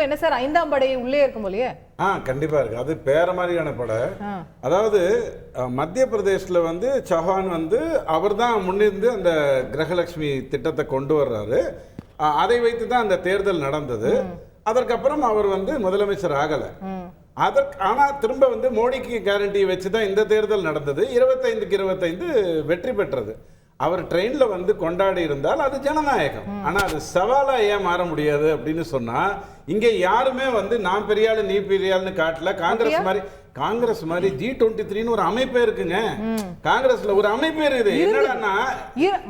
என்ன சார் ஐந்தாம் படை உள்ளே இருக்கும் போலயே? கண்டிப்பா இருக்கு. அது பேர மாதிரியான படை. அதாவது மத்திய பிரதேசத்துல வந்து சௌஹான் வந்து அவர் தான் முன்னிருந்து அந்த கிரகலட்சுமி திட்டத்தை கொண்டு வர்றாரு. அதை வைத்து தான் அந்த தேர்தல் நடந்தது. அதற்கப்புறம் அவர் வந்து முதலமைச்சர் ஆகல. ஆனா திரும்ப வந்து மோடிக்கு கேரண்டி வச்சு தான் இந்த தேர்தல் நடந்தது. 25க்கு 25 வெற்றி பெற்றது. அவர் ட்ரெயின்ல வந்து கொண்டாடி இருந்தால் அது ஜனநாயகம். ஆனா அது சவாலா ஏன் மாற முடியாது அப்படின்னு சொன்னா, இங்க யாருமே வந்து நான் பெரியாளு நீ பெரியாள்னு காட்டல. காங்கிரஸ் மாதிரி G23ன்னு ஒரு அமைப்பே இருக்குங்க. காங்கிரஸ்ல ஒரு அமைப்பே இருக்குது. என்னன்னா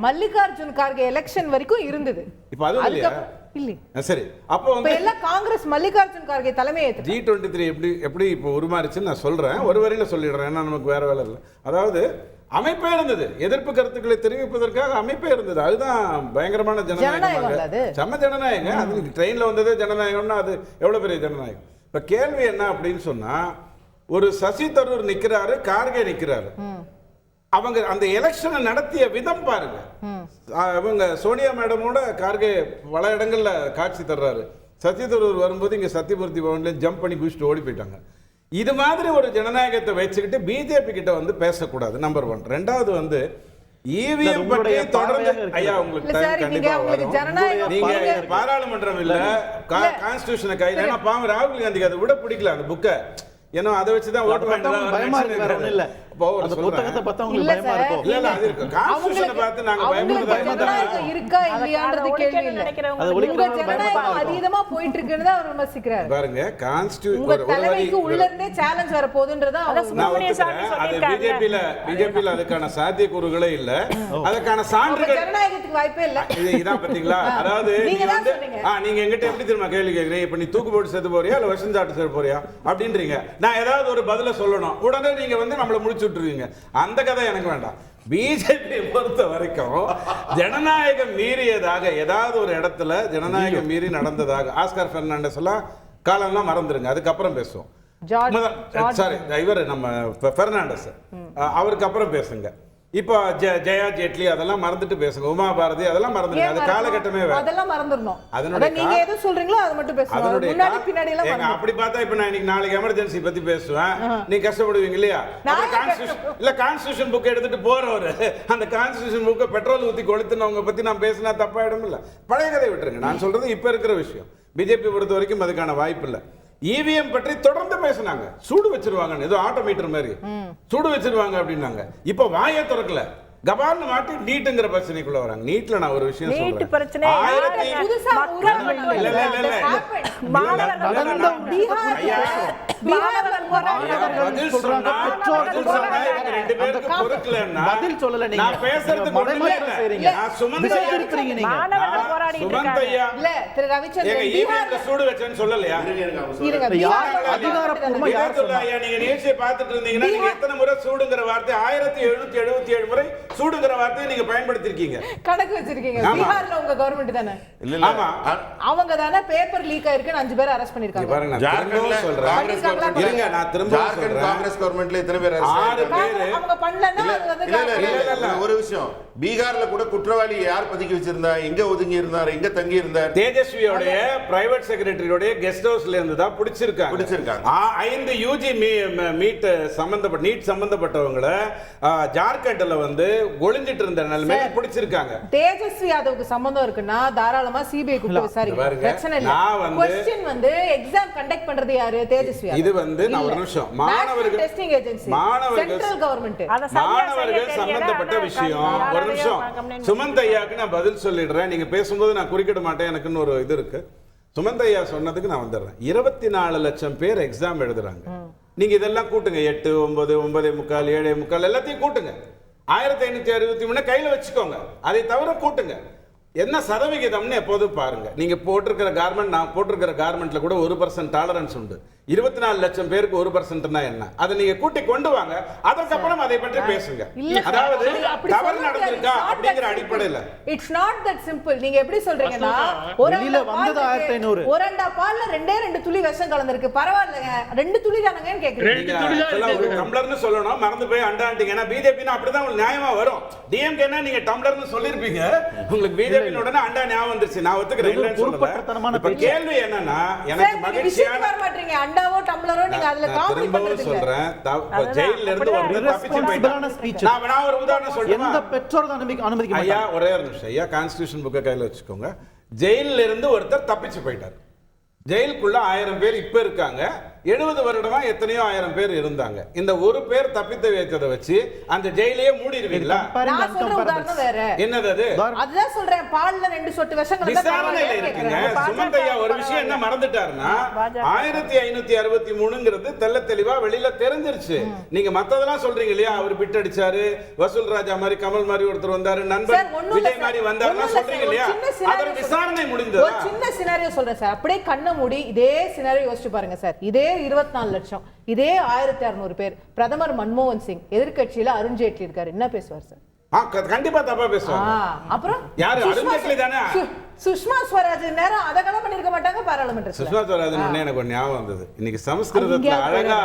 மல்லிகார்ஜுன் கார்கே எலெக்ஷன் வரைக்கும் இருந்தது. இப்ப அது இல்லையா? சரி, அப்போ வந்து எல்லாம் காங்கிரஸ் மல்லிகார்ஜுன் கார்கே தலைமையை G23 எப்படி இப்போ உருமாறிச்சுன்னு நான் சொல்றேன். ஒரு வரியில சொல்லிடுறேன், ஏன்னா நமக்கு வேற வேலை இல்லை. அதாவது அமைப்பே இருந்தது, எதிர்ப்பு கருத்துக்களை தெரிவிப்பதற்காக அமைப்பே இருந்தது. அதுதான் பயங்கரமான ஜனநாயகம். செம்ம ஜனநாயகம். அது ட்ரெயின்ல வந்ததே ஜனநாயகம்னா அது எவ்வளவு பெரிய ஜனநாயகம். இப்ப கேள்வி என்ன அப்படின்னு சொன்னா, ஒரு சசி தரூர் நிக்கிறாரு, கார்கே நிக்கிறாரு. அவங்க அந்த எலெக்ஷனை நடத்திய விதம் பாருங்க. அவங்க சோனியா மேடமோட கார்கே பல இடங்கள்ல காட்சி தர்றாரு. சசி தரூர் வரும்போது இங்க சத்தியமூர்த்தி பவன்ல ஜம்ப் பண்ணி குதிச்சுட்டு ஓடி போயிட்டாங்க. இது மாதிரி ஒரு ஜனநாயகத்தை வச்சுக்கிட்டு பிஜேபி கிட்ட வந்து பேசக்கூடாது. நம்பர் 1. ரெண்டாவது வந்து இவிஎம் பற்றி தொடர்ந்து ஐயா உங்களுக்கு டைம் கண்டிப்பா வரும். நீங்க பாராளுமன்றம் இல்ல கான்ஸ்டிடியூஷனை கையில, ஏன்னா பாவம் ராகுல் காந்திக்கு அதை விட பிடிக்கல அந்த புக்கை. ஏன்னா அதை வச்சுதான் ஓட்டு வாங்கிட்டு இல்ல. அந்த புத்தகத்தை பார்த்தா உங்களுக்கு பயமா இருக்கும். இல்ல அது இருக்கு. கான்ஸ்டிடியூஷனை பார்த்து நாங்க பயப்படுறதா இருக்கா இல்லையான்றது கேள்வி இல்ல. அது ஒளிக்கிறவங்க அதீதமா போயிட்டு இருக்குன்னு அவர் விமர்சிக்கிறார். பாருங்க, கான்ஸ்டிடியூஷன் ஒரு வரிக்கு உள்ள இருந்தே சேலஞ்ச் வர போகுதுன்றதா அது பிஜேபில அதுக்கான சாத்தியக்கூறுகளே இல்ல. அதுக்கான சான்றுகள் ஜனநாயகத்துக்கு வாய்ப்பே இல்ல. இதான் பாத்தீங்களா? அதாவது நீங்க எங்கிட்ட எப்படி தெரியுமா கேள்வி கேக்குறீங்க? இப்ப நீ தூக்கு போட்டு செத்து போறியா இல்ல விஷம் சாப்பிட்டு செத்து போறியா அப்படின்றீங்க. நான் ஏதாவது ஒரு பதில சொல்லணும், உடனே நீங்க வந்து நம்மள முடிச்சு விட்டுருவீங்க. அந்த கதை எனக்கு வேண்டாம். பிஜேபி பொறுத்த வரைக்கும் ஜனநாயகம் மீறியதாக ஏதாவது ஒரு இடத்துல ஜனநாயகம் மீறி நடந்ததாக ஆஸ்கார் பெர்னாண்டஸ் எல்லாம் காலம்லாம் மறந்துருங்க, அதுக்கப்புறம் பேசுவோம். சாரி, இவர் நம்ம பெர்னாண்டஸ் அவருக்கு அப்புறம் பேசுங்க. இப்போ ஜெயா ஜேட்லி அதெல்லாம் மறந்துட்டு பேசுங்க. உமா பாரதி அதெல்லாம் மறந்துடுங்க. அது காலகட்டமே வேற. அதெல்லாம் மறந்துறணும். அதனால நீங்க எது சொல்றீங்களோ அது மட்டும் பேசுங்க. முன்னாடி பின்னாடி எல்லாம் ஏங்க அப்படி பார்த்தா இப்போ நான் இன்னைக்கு நாளைக்கு எமர்ஜென்சி பத்தி பேசுவேன், நீ கஷ்டப்படுவீங்க இல்லையா? கான்ஸ்டிடியூஷன் புக் எடுத்துட்டு போறவரு அந்த கான்ஸ்டிடியூஷன் புக்கை பெட்ரோல் ஊத்தி கொளுத்துனவங்க பத்தி நான் பேசினா தப்பாயிடும் இல்ல. பழைய கதை விட்டுருங்க. நான் சொல்றது இப்ப இருக்கிற விஷயம். பிஜேபி பொறுத்த வரைக்கும் அதுக்கான வாய்ப்பு இல்லை. இவிஎம் பற்றி தொடர்ந்து பேசினாங்க. சூடு வச்சிருவாங்க, ஏதோ ஆட்டோமீட்டர் மாதிரி சூடு வச்சிருவாங்க அப்படின்னாங்க. இப்ப வாயை திறக்கல, கபால்னு மாட்டி நீட்டுங்கிற பிரச்சனைக்குள்ள வராங்க. நீட்ல நான் ஒரு விஷயம் சொல்றேன். சூடு வச்சேன்னு சொல்லலையா? நீங்க நிகழ்ச்சியை பார்த்துட்டு இருந்தீங்கன்னா நீங்க எத்தனை முறை சூடுங்கிற வார்த்தை 1777 முறை சூடுங்கிற வார்த்தையை நீங்க பயன்படுத்தி இருக்கீங்க, கணக்கு வச்சிருக்கீங்க. பீகார்ல உங்க கவர்மெண்ட் தானே? ஆமா, அவங்க தானே பேப்பர் லீக் ஆயிருக்குன்னு 5 பேர் அரெஸ்ட் பண்ணிருக்காங்க. பாருங்க, ஜார்க்கண்ட்ல சொல்றேன். இருங்க, நான் திரும்ப சொல்றேன். காங்கிரஸ் கவர்மெண்ட்ல எத்தனை பேர் அரெஸ்ட் 6 பேர் அவங்க பண்ணலன்னா அது வந்து இல்ல. ஒரு விஷயம், பீகார்ல கூட குற்றவாளி யார் பதுக்கி வச்சிருந்தா, எங்க ஒதுங்கி இருந்தார், எங்க தங்கி இருந்தார்? தேஜஸ்வியோட பிரைவேட் செக்ரட்டரியோட கெஸ்ட் ஹவுஸ்ல இருந்து தான் பிடிச்சிருக்காங்க. 5 யூஜி மீட் சம்பந்தப்பட்டவங்கள ஜார்க்கண்ட்ல வந்து ஒளிஞ்சிட்டு இருந்த நிலைமையில பிடிச்சிருக்காங்க. தேஜஸ்வி யாதவுக்கு சம்பந்தம் இருக்குன்னா தாராளமா சிபிஐ கூப்பிட்டு விசாரிக்க பிரச்சனை இல்ல. क्वेश्चन வந்து எக்ஸாம் கண்டக்ட் பண்றது யாரு? தேஜஸ்வி. இது வந்து நான் ஒரு நிமிஷம், மாணவர்கள் டெஸ்டிங் ஏஜென்சி, சென்ட்ரல் கவர்மெண்ட், மாணவர்கள் சம்பந்தப்பட்ட விஷயம். ஒரு நிமிஷம், சுமந்த் ஐயாக்கு நான் பதில் சொல்லிடுறேன். நீங்க பேசும்போது நான் குறுக்கிட மாட்டேன், எனக்குன்னு ஒரு இது இருக்கு. சுமந்த் ஐயா சொன்னதுக்கு நான் வந்துடுறேன். 24 லட்சம் பேர் எக்ஸாம் எழுதுறாங்க. நீங்க இதெல்லாம் கூட்டுங்க, 8, 9, 9:45, 7:45 எல்லாத்தையும் கூட்டுங்க. 1563 கையில வச்சுக்கோங்க. அதை தவிர கூட்டுங்க. என்ன சதவிகிதம்னு எப்போதும் பாருங்க. நீங்க போட்டிருக்கிற கார்மெண்ட், நான் போட்டிருக்கிற கார்மெண்ட்ல கூட 1% டாலரன்ஸ் உண்டு. 24 லட்சம் பேருக்கு 1% என்ன அதை நீங்க கூட்டி கொண்டு வாங்க, அதற்கப்புறம் அதை பற்றி பேசுங்க. அதாவது தவறு நடந்திருக்கா அப்படிங்கிற அடிப்படையில் இட்ஸ் நாட் தட் சிம்பிள். நீங்க எப்படி சொல்றீங்கன்னா வெளியில வந்தது 1500 ஒரண்டா பால்ல ரெண்டு துளி விஷம் கலந்திருக்கு, பரவாயில்லைங்க 2 துளி தானங்கன்னு கேக்குறீங்க. ஒரு டம்ளர்னு சொல்லணும், மறந்து போய் அண்டாண்டிங்க. ஏன்னா பிஜேபினா அப்படிதான் உங்களுக்கு நியாயமா வரும். டிஎம்கேனா நீங்க டம்ளர்னு சொல்லிருப்பீங்க, உங்களுக்கு பிஜேபி உடனே அண்டா ஞாபகம் வந்துருச்சு. நான் ஒத்துக்கிறேன் இல்லன்னு சொல்லல. இப்ப கேள்வி என்னன்னா, எனக்கு மகிழ்ச்சியான மாட்டீங்க அண்டாவோ டம்ளரோ நீங்க அதுல காமெடி பண்றீங்க. சொல்றேன் ஜெயில்ல இருந்து ஒரு தப்பிச்சு போயிட்டான ஸ்பீச். நான் ஒரு உதாரணம் சொல்றேன். எந்த பெற்றோர் அனுமதிக்க மாட்டாங்க. ஐயா ஒரே ஒரு நிமிஷம் ஐயா, கான்ஸ்டிடியூஷன் புக்க கையில வச்சுக்கோங்க. ஜெயில்ல இருந்து ஒருத்தர் தப்பிச்சு போயிட்டார். ஜெயிலுக்குள்ள 1000 பேர் இப்ப இருக்காங்க. 70 வருடமா எத்தனையோ 1000 பேர் இருந்தாங்க. இந்த ஒரு பேர் தப்பித்து வைத்ததை வச்சு அந்த ஜெயிலையே மூடிடுவீங்களா? நான் சொல்ற உதாரணம் வேற. என்னது அது? அதுதான் சொல்றேன், பால்ல 2 சொட்டு விஷம் கலந்தா விசாரணையில இருக்குங்க. சுமந்தையா ஒரு விஷயம் என்ன மறந்துட்டாருன்னா, 1563ங்கிறது தெள்ள தெளிவா வெளியில தெரிஞ்சிருச்சு. நீங்க மத்ததெல்லாம் சொல்றீங்க இல்லையா, அவர் பிட் அடிச்சாரு, வசூல் ராஜா மாதிரி கமல் மாதிரி ஒருத்தர் வந்தாரு, நண்பர் விஜய் மாதிரி வந்தாருன்னா சொல்றீங்க இல்லையா, அதோட விசாரணை முடிந்ததா? ஒரு சின்ன சினாரியோ சொல்றேன் சார், அப்படியே கண்ண மூடி இதே சினாரியோ யோசிச்சு பாருங்க சார். இதே 24 லட்சம், இதே 1600 பேர், பிரதமர் மன்மோகன் சிங், எதிர்க்கட்சியில அருண் ஜேட்லி இருக்காரு, என்ன பேசுவார் சார்? கண்டிப்பா தப்பா பேசுவாங்க. அப்புறம் யாரு? அருண் ஜேட்லி தானே. சுஷ்மா ஸ்வராஜ் நேரம் அத கணக்கு பண்ணிருக்க மாட்டாங்க பாராளுமன்றத்துல. சுஷ்மா ஸ்வராஜ் உடனே எனக்கு ஒரு ஞாபகம் வந்தது. இன்னைக்கு சமஸ்கிருதத்துல அழகா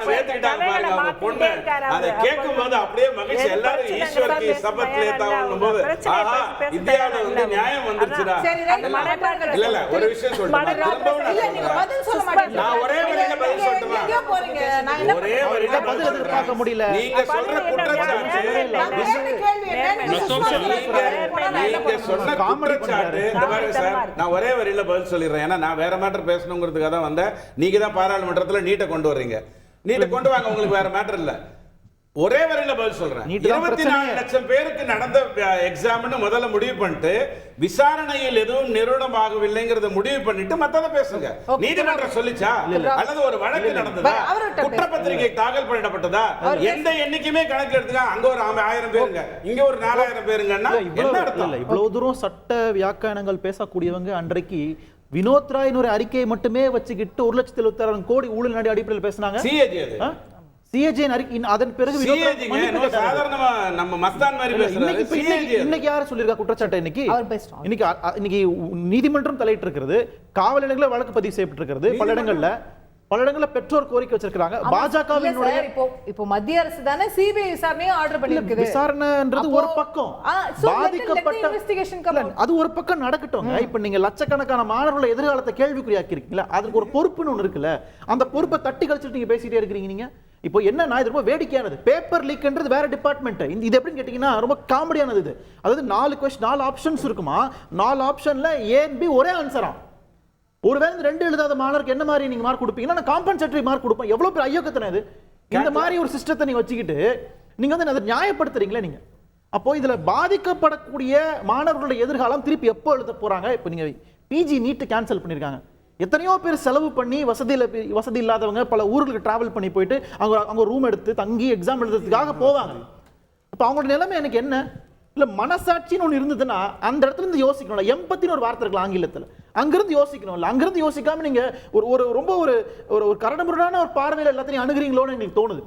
வேத்திட்டாங்க பாருங்க அவங்க பொண்ணு. அதை கேட்கும்போது அப்படியே மகிழ்ச்சி. எல்லாரும் ஈஸ்வர் கி சபத் லேதா போது ஆஹா இந்தியாவுல வந்து நியாயம் வந்துருச்சுடா. இல்ல இல்ல ஒரு விஷயம் சொல்றேன், நான் ஒரே வரியில பதில் சொல்லட்டுமா? ஒரே வரியில பதில் எதிர்பார்க்க முடியல. நீங்க சொல்ற குற்றச்சாட்டு நீங்க சொன்ன குற்றச்சாட்டு நான் ஒரே வரியில பதில் சொல்லிடுறேன். ஏன்னா நான் வேற மேட்டர் பேசணுங்கிறதுக்காக தான் வந்தேன். நீங்க தான் பாராளுமன்றத்துல நீட்டை கொண்டு வர்றீங்க. நீட்டை கொண்டு வாங்க, உங்களுக்கு வேற மேட்டர் இல்ல. ஒரே வரையில பதில் சொல்றேன். 24 லட்சம் பேருக்கு நடந்த எக்ஸாம்னு முதல்ல முடிவு பண்ணிட்டு விசாரணையில் எதுவும் நிரூபணமாகவில்லைங்கிறத முடிவு பண்ணிட்டு மத்தத பேசுங்க. நீதிமன்றம் சொல்லிச்சா அல்லது ஒரு வழக்கு நடந்ததா, குற்றப்பத்திரிகை தாக்கல் பண்ணப்பட்டதா, எந்த எண்ணிக்கையுமே கணக்கு எடுத்துக்க. அங்க ஒரு 1000 பேருங்க, இங்க ஒரு 4000 பேருங்கன்னா என்ன அர்த்தம்? இவ்வளவு தூரம் சட்ட வியாக்கியானங்கள் பேசக்கூடியவங்க அன்றைக்கு வினோத் ராய் ஒரு அறிக்கையை மட்டுமே வச்சுக்கிட்டு 1,76,000 கோடி ஊழல் நடி அடிப்படையில் பேசினாங்க. சிஏஜே அதன் பிறகு சாதாரணமா நம்ம மஸ்தான் மாதிரி பேசுறாரு. இன்னைக்கு யாரு சொல்லிருக்கா குற்றச்சாட்டு? இன்னைக்கு நீதிமன்றம் தலையிட்டு இருக்கிறது, காவல் நிலையங்களில் வழக்கு பதிவு செய்யப்பட்டிருக்கிறது, பல இடங்கள்ல பெற்றோர் கோரிக்கை வச்சிருக்காங்க. பாஜகவினுடைய இப்போ மத்திய அரசு தானே சிபிஐ விசாரணையை ஆர்டர் பண்ணிருக்குது. விசாரணைன்றது ஒரு பக்கம், பாதிக்கப்பட்ட அது ஒரு பக்கம் நடக்கட்டும். இப்ப நீங்க லட்சக்கணக்கான மாணவர்களோட எதிர்காலத்தை கேள்விக்குறியாக்கி இருக்கீங்களா, அதுக்கு ஒரு பொறுப்புன்னு ஒண்ணு இருக்குல்ல, அந்த பொறுப்பை தட்டி கழிச்சிட்டு நீங்க பேசிட்டே இருக்கிறீங்க. நீங்க இப்போ என்னன்னா இது ரொம்ப வேடிக்கையானது. பேப்பர் லீக்ன்றது வேற டிபார்ட்மெண்ட். இது எப்படின்னு கேட்டீங்கன்னா ரொம்ப காமெடியானது. இது அதாவது 4 ஆப்ஷன்ஸ் இருக்குமா, 4 ஆப்ஷன்ல A and B ஒரே ஆன்சரா. ஒருவேளை 2 எழுதாத மாணவருக்கு என்ன மாதிரி நீங்க மார்க் கொடுப்பீங்கன்னா நான் காம்பன்சேட்டரி மார்க் கொடுப்பேன். எவ்வளவு பெரிய ஐயோக்கத்தனை இது. இந்த மாதிரி ஒரு சிஸ்டத்தை நீங்க வச்சுக்கிட்டு நீங்க வந்து அதை நியாயப்படுத்துறீங்களா நீங்க? அப்போ இதுல பாதிக்கப்படக்கூடிய மாணவர்களுடைய எதிர்காலம் திருப்பி எப்போ எழுத போறாங்க? இப்போ நீங்க பிஜி நீட் கேன்சல் பண்ணிருக்காங்க. எத்தனையோ பேர் செலவு பண்ணி வசதி இல்லாதவங்க பல ஊர்களுக்கு டிராவல் பண்ணி போயிட்டு அங்க ரூம் எடுத்து தங்கி எக்ஸாம் எழுதுறதுக்காக போவாங்க. அப்ப அவங்களோட நிலைமை எனக்கு என்ன இல்ல, மனசாட்சின்னு ஒண்ணு இருந்ததுன்னா அந்த இடத்துல இருந்து யோசிக்கணும். எம்பத்தின்னு ஒரு வார்த்தை இருக்குல்ல ஆங்கிலத்துல, அங்கிருந்து யோசிக்கணும். இல்ல அங்கிருந்து யோசிக்காம நீங்க ஒரு ரொம்ப ஒரு கரடுமுரடான ஒரு பார்வையில எல்லாத்தையும் அணுகுறீங்களோன்னு எங்களுக்கு தோணுது.